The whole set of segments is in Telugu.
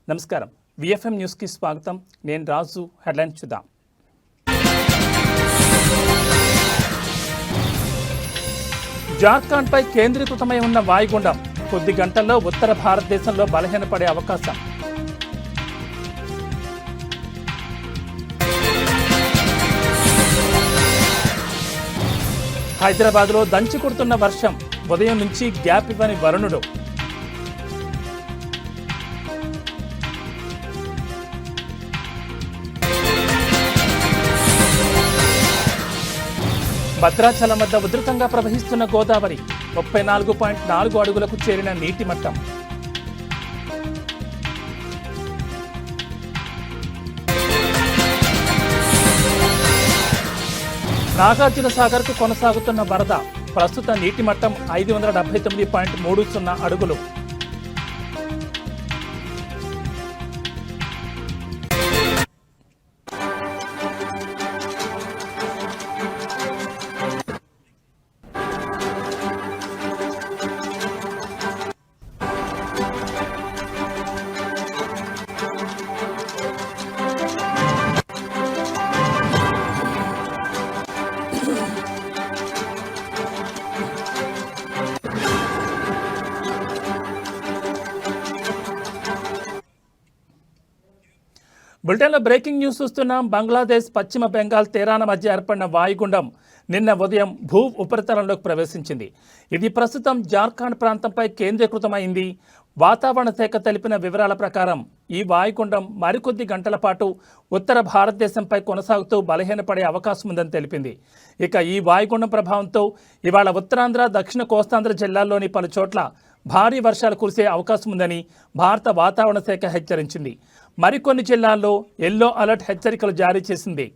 నమస్కారం. విఎఫ్ఎం న్యూస్కి స్వాగతం. నేను రాజు. హెడ్లైన్స్ చూద్దాం. జార్ఖండ్పై కేంద్రీకృతమై ఉన్న వాయుగుండం కొద్ది గంటల్లో ఉత్తర భారతదేశంలో బలహీనపడే అవకాశం. హైదరాబాద్లో దంచి కొడుతున్న వర్షం, ఉదయం నుంచి గ్యాప్ ఇవ్వని వరుణుడు. భద్రాచలం వద్ద ఉధృతంగా ప్రవహిస్తున్న గోదావరి 34.4 అడుగులకు చేరిన నీటి మట్టం. నాగార్జున సాగర్కు కొనసాగుతున్న వరద, ప్రస్తుత నీటి మట్టం 579.30 అడుగులు. బులెటిన్లో బ్రేకింగ్ న్యూస్ చూస్తున్నాం. బంగ్లాదేశ్ పశ్చిమ బెంగాల్ తీరాన మధ్య ఏర్పడిన వాయుగుండం నిన్న ఉదయం భూ ఉపరితలంలోకి ప్రవేశించింది. ఇది ప్రస్తుతం జార్ఖండ్ ప్రాంతంపై కేంద్రీకృతమైంది. వాతావరణ శాఖ తెలిపిన వివరాల ప్రకారం ఈ వాయుగుండం మరికొద్ది గంటల పాటు ఉత్తర భారతదేశంపై కొనసాగుతూ బలహీనపడే అవకాశం ఉందని తెలిపింది. ఇక ఈ వాయుగుండం ప్రభావంతో ఇవాళ ఉత్తరాంధ్ర, దక్షిణ కోస్తాంధ్ర జిల్లాల్లోని పలు చోట్ల భారీ వర్షాలు కురిసే అవకాశం ఉందని భారత వాతావరణ శాఖ హెచ్చరించింది. మరికొన్ని జిల్లాల్లో ఎల్లో అలర్ట్ హెచ్చరికలు జారీ చేసింది.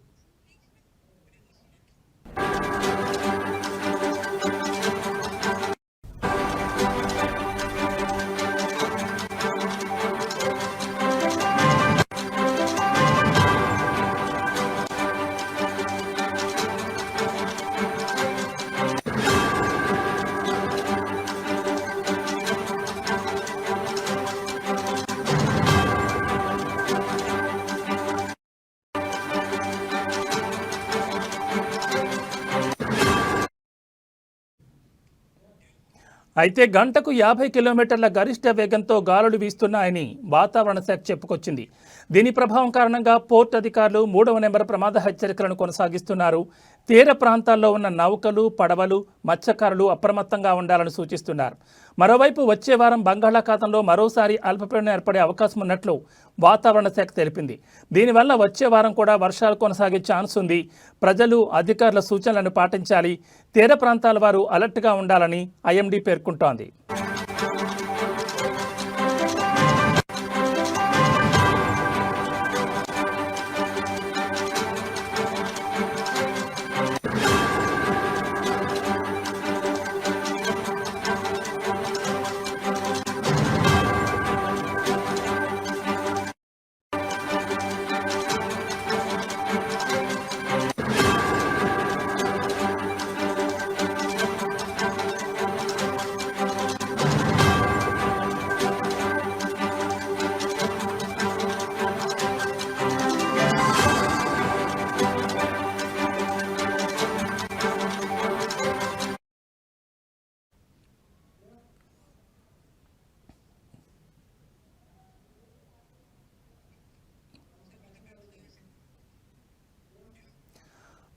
అయితే గంటకు 50 కిలోమీటర్ల గరిష్ట వేగంతో గాలులు వీస్తున్నాయని వాతావరణ శాఖ చెప్పుకొచ్చింది. దీని ప్రభావం కారణంగా పోర్ట్ అధికారులు 3వ నెంబర్ ప్రమాద హెచ్చరికలను కొనసాగిస్తున్నారు. తీర ప్రాంతాల్లో ఉన్న నౌకలు, పడవలు, మత్స్యకారులు అప్రమత్తంగా ఉండాలని సూచిస్తున్నారు. మరోవైపు వచ్చే వారం బంగాళాఖాతంలో మరోసారి అల్పపీడనం ఏర్పడే అవకాశం ఉన్నట్లు వాతావరణ శాఖ తెలిపింది. దీనివల్ల వచ్చే వారం కూడా వర్షాలు కొనసాగే ఛాన్స్ ఉంది. ప్రజలు, అధికారుల సూచనలను పాటించాలి. తీర ప్రాంతాల వారు అలర్ట్గా ఉండాలని ఐఎండీ పేర్కొంటోంది.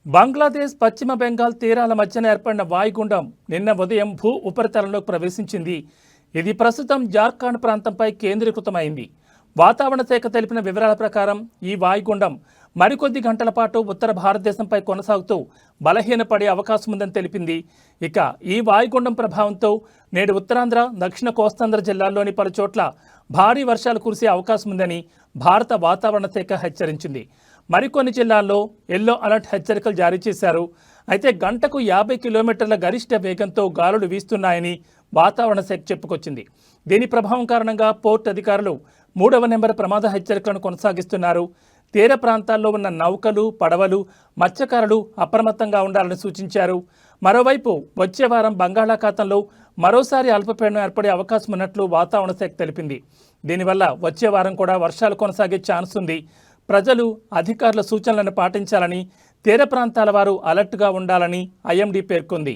బంగ్లాదేశ్ పశ్చిమ బెంగాల్ తీరాల మధ్యన ఏర్పడిన వాయుగుండం నిన్న ఉదయం భూ ఉపరితలంలోకి ప్రవేశించింది. ఇది ప్రస్తుతం జార్ఖండ్ ప్రాంతంపై కేంద్రీకృతమైంది. వాతావరణ శాఖ తెలిపిన వివరాల ప్రకారం ఈ వాయుగుండం మరికొద్ది గంటల పాటు ఉత్తర భారతదేశంపై కొనసాగుతూ బలహీనపడే అవకాశం ఉందని తెలిపింది. ఇక ఈ వాయుగుండం ప్రభావంతో నేడు ఉత్తరాంధ్ర, దక్షిణ కోస్తాంధ్ర జిల్లాల్లోని పలు చోట్ల భారీ వర్షాలు కురిసే అవకాశం ఉందని భారత వాతావరణ శాఖ హెచ్చరించింది. మరికొన్ని జిల్లాల్లో ఎల్లో అలర్ట్ హెచ్చరికలు జారీ చేశారు. అయితే గంటకు 50 కిలోమీటర్ల గరిష్ట వేగంతో గాలులు వీస్తున్నాయని వాతావరణ శాఖ చెప్పుకొచ్చింది. దీని ప్రభావం కారణంగా పోర్ట్ అధికారులు 3వ నెంబర్ ప్రమాద హెచ్చరికలను కొనసాగిస్తున్నారు. తీర ప్రాంతాల్లో ఉన్న నౌకలు, పడవలు, మత్స్యకారులు అప్రమత్తంగా ఉండాలని సూచించారు. మరోవైపు వచ్చే వారం బంగాళాఖాతంలో మరోసారి అల్పపీడనం ఏర్పడే అవకాశం ఉన్నట్లు వాతావరణ శాఖ తెలిపింది. దీనివల్ల వచ్చే వారం కూడా వర్షాలు కొనసాగే ఛాన్స్ ఉంది. ప్రజలు అధికారుల సూచనలను పాటించాలని, తీర ప్రాంతాల వారు అలర్ట్గా ఉండాలని ఐఎండీ పేర్కొంది.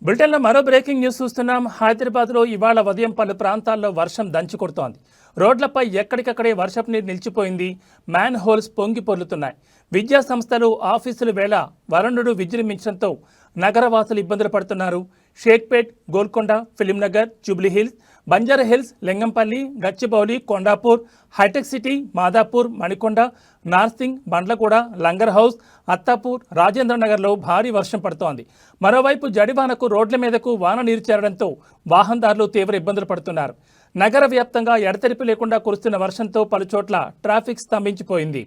బులెటిన్లో మరో బ్రేకింగ్ న్యూస్ చూస్తున్నాం. హైదరాబాద్లో ఇవాళ ఉదయం పలు ప్రాంతాల్లో వర్షం దంచి కొడుతోంది. రోడ్లపై ఎక్కడికక్కడే వర్షపు నీరు నిలిచిపోయింది. మ్యాన్ హోల్స్ పొంగి పొర్లుతున్నాయి. విద్యా సంస్థలు, ఆఫీసుల వేళ వరుణుడు విజృంభించడంతో నగరవాసులు ఇబ్బందులు పడుతున్నారు. షేక్పేట్, గోల్కొండ, ఫిలింనగర్, జూబ్లీహిల్స్, బంజారాహిల్స్, లింగంపల్లి, గచ్చిబౌలి, కొండాపూర్, హైటెక్ సిటీ, మాదాపూర్, మణికొండ, నార్సింగ్, బండ్లగూడ, లంగర్ హౌస్, అత్తాపూర్, రాజేంద్రనగర్లో భారీ వర్షం పడుతోంది. మరోవైపు జడివానకు రోడ్ల మీదకు వాన నీరు చేరడంతో వాహనదారులు తీవ్ర ఇబ్బందులు పడుతున్నారు. నగర వ్యాప్తంగా ఎడతెరిపి లేకుండా కురుస్తున్న వర్షంతో పలుచోట్ల ట్రాఫిక్ స్తంభించిపోయింది.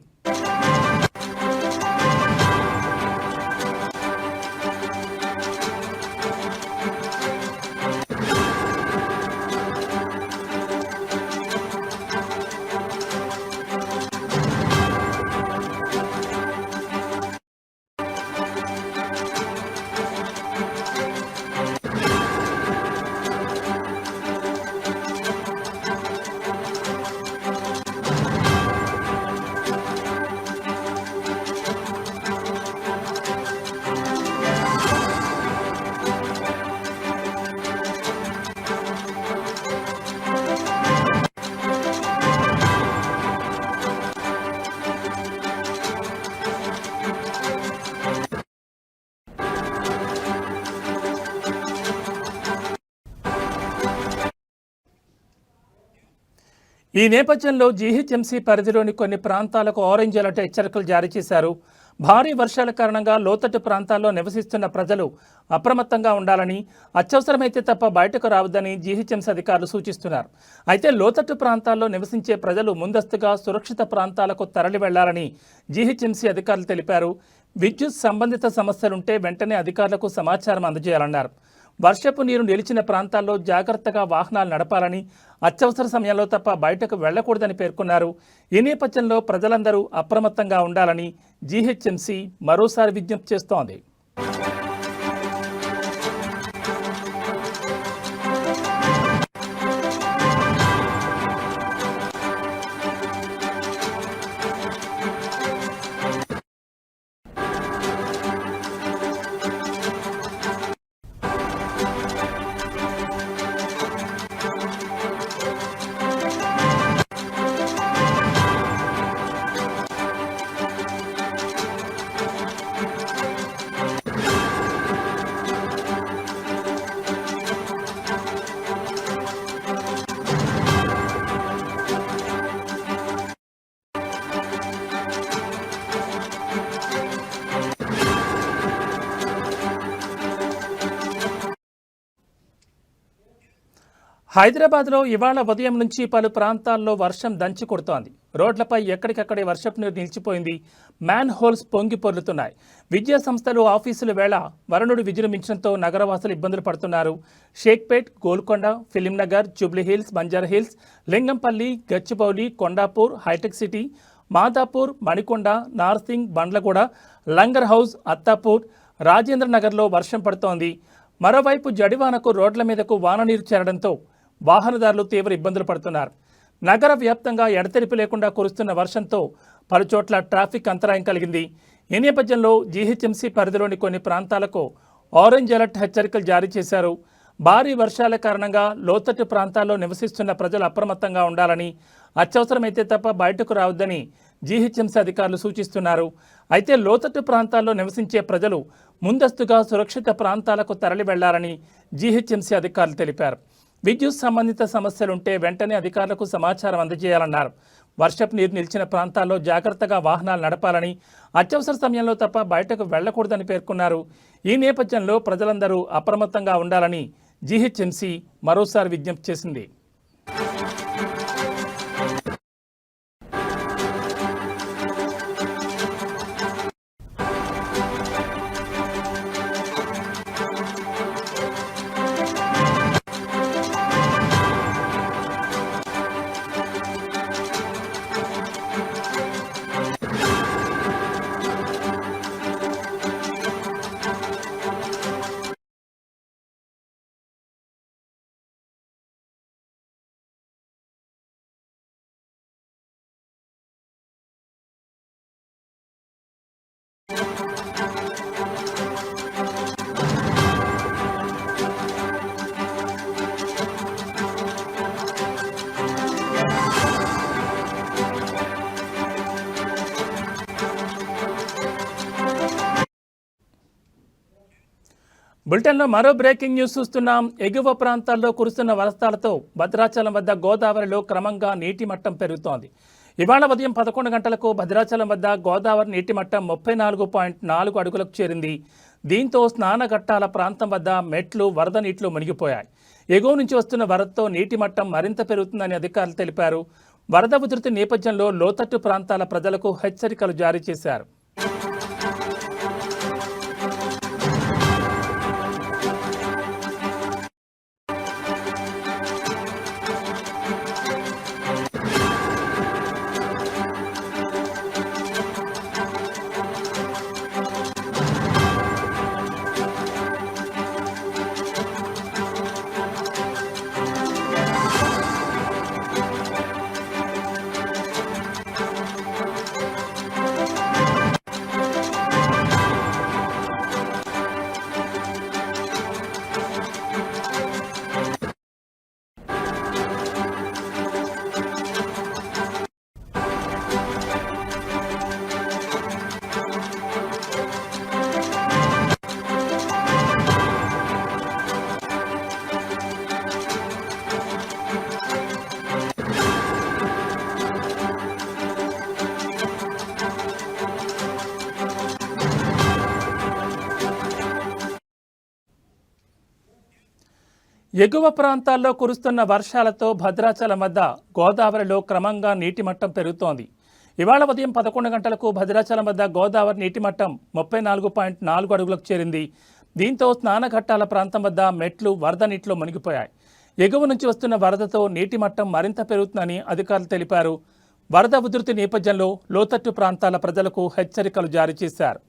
ఈ నేపథ్యంలో జీహెచ్ఎంసీ పరిధిలోని కొన్ని ప్రాంతాలకు ఆరెంజ్ అలర్ట్ హెచ్చరికలు జారీ చేశారు. భారీ వర్షాల కారణంగా లోతట్టు ప్రాంతాల్లో నివసిస్తున్న ప్రజలు అప్రమత్తంగా ఉండాలని, అత్యవసరమైతే తప్ప బయటకు రావద్దని జీహెచ్ఎంసీ అధికారులు సూచిస్తున్నారు. అయితే లోతట్టు ప్రాంతాల్లో నివసించే ప్రజలు ముందస్తుగా సురక్షిత ప్రాంతాలకు తరలి వెళ్లాలని జీహెచ్ఎంసీ అధికారులు తెలిపారు. విద్యుత్ సంబంధిత సమస్యలుంటే వెంటనే అధికారులకు సమాచారం అందజేయాలన్నారు. వర్షపు నీరు నిలిచిన ప్రాంతాల్లో జాగ్రత్తగా వాహనాలు నడపాలని, అత్యవసర సమయంలో తప్ప బయటకు వెళ్లకూడదని పేర్కొన్నారు. ఈ నేపథ్యంలో ప్రజలందరూ అప్రమత్తంగా ఉండాలని జీహెచ్ఎంసీ మరోసారి విజ్ఞప్తి చేస్తోంది. హైదరాబాద్లో ఇవాళ ఉదయం నుంచి పలు ప్రాంతాల్లో వర్షం దంచి కొడుతోంది. రోడ్లపై ఎక్కడికక్కడే వర్షపు నీరు నిలిచిపోయింది. మ్యాన్ హోల్స్ పొంగి పొర్లుతున్నాయి. విద్యా సంస్థలు, ఆఫీసుల వేళ వరుణుడు విజృంభించడంతో నగరవాసులు ఇబ్బందులు పడుతున్నారు. షేక్పేట్, గోల్కొండ, ఫిలింనగర్, జూబ్లీహిల్స్, బంజారాహిల్స్, లింగంపల్లి, గచ్చిబౌలి, కొండాపూర్, హైటెక్ సిటీ, మాదాపూర్, మణికొండ, నార్సింగ్, బండ్లగూడ, లంగర్ హౌస్, అత్తాపూర్, రాజేంద్రనగర్లో వర్షం పడుతోంది. మరోవైపు జడివానకు రోడ్ల మీదకు వాన నీరు చేరడంతో వాహనదారులు తీవ్ర ఇబ్బందులు పడుతున్నారు. నగర వ్యాప్తంగా ఎడతెరిపి లేకుండా కురుస్తున్న వర్షంతో పలుచోట్ల ట్రాఫిక్ అంతరాయం కలిగింది. ఈ నేపథ్యంలో జీహెచ్ఎంసీ పరిధిలోని కొన్ని ప్రాంతాలకు ఆరెంజ్ అలర్ట్ హెచ్చరికలు జారీ చేశారు. భారీ వర్షాల కారణంగా లోతట్టు ప్రాంతాల్లో నివసిస్తున్న ప్రజలు అప్రమత్తంగా ఉండాలని, అత్యవసరమైతే తప్ప బయటకు రావద్దని జీహెచ్ఎంసీ అధికారులు సూచిస్తున్నారు. అయితే లోతట్టు ప్రాంతాల్లో నివసించే ప్రజలు ముందస్తుగా సురక్షిత ప్రాంతాలకు తరలి వెళ్లాలని జీహెచ్ఎంసీ అధికారులు తెలిపారు. విద్యుత్ సంబంధిత సమస్యలుంటే వెంటనే అధికారులకు సమాచారం అందజేయాలన్నారు. వర్షపు నీరు నిలిచిన ప్రాంతాల్లో జాగ్రత్తగా వాహనాలు నడపాలని, అత్యవసర సమయంలో తప్ప బయటకు వెళ్లకూడదని పేర్కొన్నారు. ఈ నేపథ్యంలో ప్రజలందరూ అప్రమత్తంగా ఉండాలని జీహెచ్ఎంసీ మరోసారి విజ్ఞప్తి చేసింది. బులెటిన్లో మరో బ్రేకింగ్ న్యూస్ చూస్తున్నాం. ఎగువ ప్రాంతాల్లో కురుస్తున్న వర్షాలతో భద్రాచలం వద్ద గోదావరిలో క్రమంగా నీటి మట్టం పెరుగుతోంది. ఇవాళ ఉదయం 11 గంటలకు భద్రాచలం వద్ద గోదావరి నీటి మట్టం 34.4 అడుగులకు చేరింది. దీంతో స్నానఘట్టాల ప్రాంతం వద్ద మెట్లు వరద నీటిలో మునిగిపోయాయి. ఎగువ నుంచి వస్తున్న వరదతో నీటి మట్టం మరింత పెరుగుతుందని అధికారులు తెలిపారు. వరద ఉధృతి నేపథ్యంలో లోతట్టు ప్రాంతాల ప్రజలకు హెచ్చరికలు జారీ చేశారు. ఎగువ ప్రాంతాల్లో కురుస్తున్న వర్షాలతో భద్రాచలం వద్ద గోదావరిలో క్రమంగా నీటి మట్టం పెరుగుతోంది. ఇవాళ ఉదయం 11 గంటలకు భద్రాచలం వద్ద గోదావరి నీటి మట్టం 34.4 అడుగులకు చేరింది. దీంతో స్నానఘట్టాల ప్రాంతం వద్ద మెట్లు వరద నీటిలో మునిగిపోయాయి. ఎగువ నుంచి వస్తున్న వరదతో నీటి మట్టం మరింత పెరుగుతుందని అధికారులు తెలిపారు. వరద ఉధృతి నేపథ్యంలో లోతట్టు ప్రాంతాల ప్రజలకు హెచ్చరికలు జారీ చేశారు.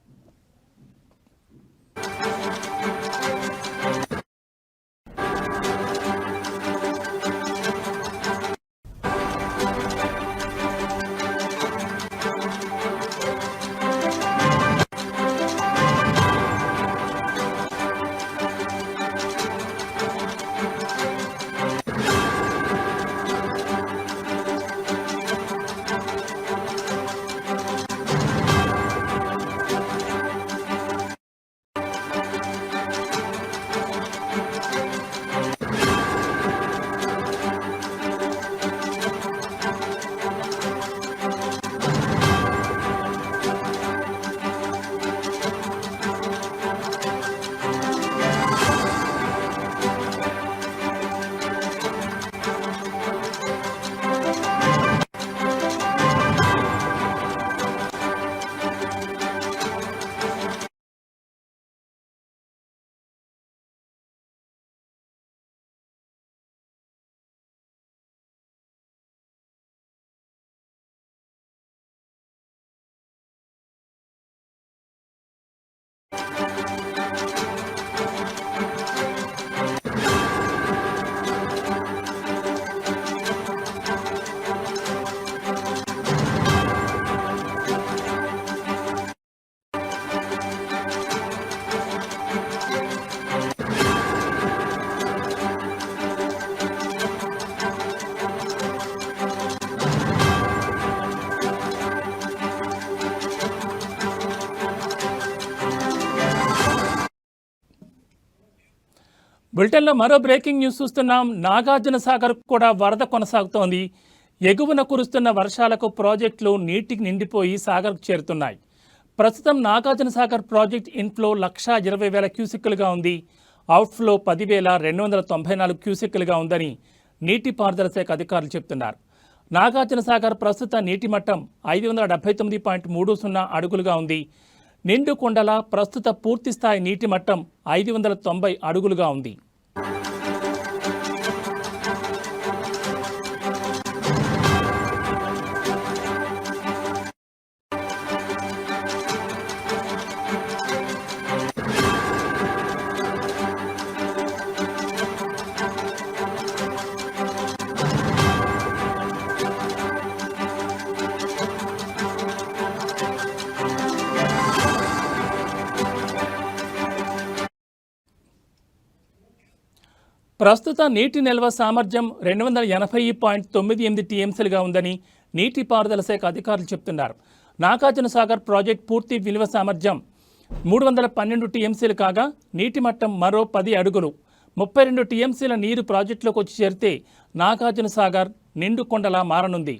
బులెటిన్లో మరో బ్రేకింగ్ న్యూస్ చూస్తున్నాం. నాగార్జున సాగర్ కూడా వరద కొనసాగుతోంది. ఎగువన కురుస్తున్న వర్షాలకు ప్రాజెక్టులు నీటికి నిండిపోయి సాగర్కు చేరుతున్నాయి. ప్రస్తుతం నాగార్జున సాగర్ ప్రాజెక్ట్ ఇన్ఫ్లో 1,20,000 క్యూసెక్కులుగా ఉంది. అవుట్ఫ్లో 10,294 క్యూసెక్కులుగా ఉందని నీటిపారుదల శాఖ అధికారులు చెబుతున్నారు. నాగార్జున సాగర్ ప్రస్తుత నీటి మట్టం 579.30 అడుగులుగా ఉంది. నిండు కొండల ప్రస్తుత పూర్తిస్థాయి నీటి మట్టం 590 అడుగులుగా ఉంది. ప్రస్తుత నీటి నిల్వ సామర్థ్యం 280.98 టీఎంసీలుగా ఉందని నీటిపారుదల శాఖ అధికారులు చెబుతున్నారు. నాగార్జున సాగర్ ప్రాజెక్ట్ పూర్తి నిల్వ సామర్థ్యం 312 టీఎంసీలు కాగా నీటి మట్టం మరో 10 అడుగులు. 32 టీఎంసీల నీరు ప్రాజెక్టులోకి వచ్చి చేరితే నాగార్జున సాగర్ నిండు కొండలా మారనుంది.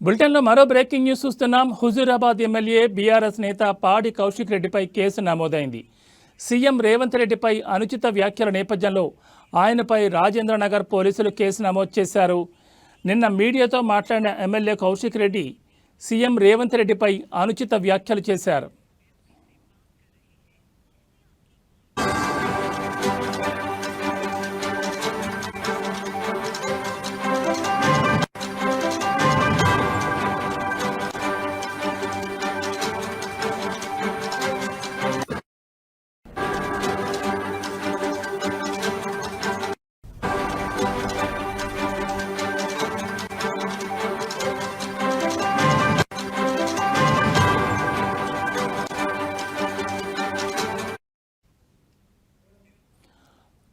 బులెటిన్లో మరో బ్రేకింగ్ న్యూస్ చూస్తున్నాం. హుజూరాబాద్ ఎమ్మెల్యే బీఆర్ఎస్ నేత పాడి కౌశిక్ రెడ్డిపై కేసు నమోదైంది. సీఎం రేవంత్ రెడ్డిపై అనుచిత వ్యాఖ్యల నేపథ్యంలో ఆయనపై రాజేంద్రనగర్ పోలీసులు కేసు నమోదు చేశారు. నిన్న మీడియాతో మాట్లాడిన ఎమ్మెల్యే కౌశిక్ రెడ్డి సీఎం రేవంత్ రెడ్డిపై అనుచిత వ్యాఖ్యలు చేశారు.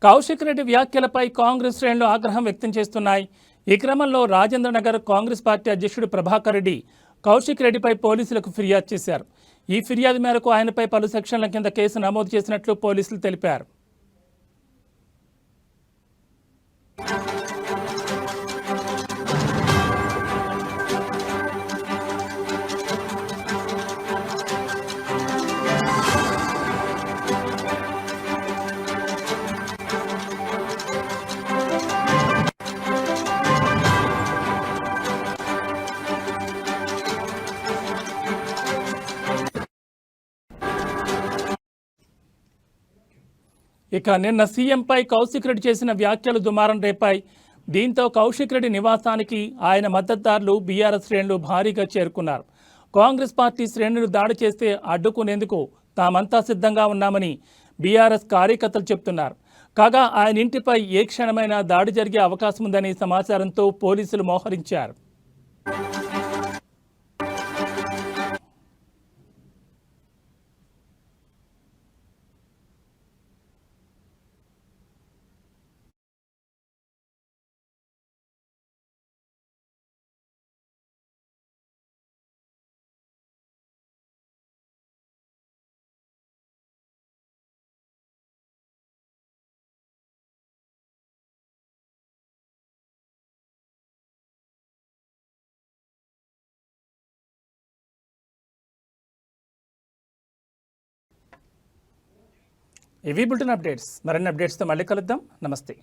కౌశిక్ రెడ్డి వ్యాఖ్యలపై కాంగ్రెస్ శ్రేణులు ఆగ్రహం వ్యక్తం చేస్తున్నాయి. ఈ క్రమంలో రాజేంద్రనగర్ కాంగ్రెస్ పార్టీ అధ్యక్షుడు ప్రభాకర్ రెడ్డి కౌశిక్ రెడ్డిపై పోలీసులకు ఫిర్యాదు చేశారు. ఈ ఫిర్యాదు మేరకు ఆయనపై పలు సెక్షన్ల కింద కేసు నమోదు చేసినట్లు పోలీసులు తెలిపారు. ఇక నిన్న సీఎంపై కౌశిక్ రెడ్డి చేసిన వ్యాఖ్యలు దుమారం రేపాయి. దీంతో కౌశిక్ రెడ్డి నివాసానికి ఆయన మద్దతుదారులు బీఆర్ఎస్ శ్రేణులు భారీగా చేరుకున్నారు. కాంగ్రెస్ పార్టీ శ్రేణులు దాడి చేస్తే అడ్డుకునేందుకు తామంతా సిద్ధంగా ఉన్నామని బీఆర్ఎస్ కార్యకర్తలు చెబుతున్నారు. కాగా ఆయన ఇంటిపై ఏ క్షణమైనా దాడి జరిగే అవకాశం ఉందనే సమాచారంతో పోలీసులు మోహరించారు. ఇవి బులెటిన్ అప్డేట్స్. మరిన్ని అప్డేట్స్తో మళ్ళీ కలుద్దాం. నమస్తే.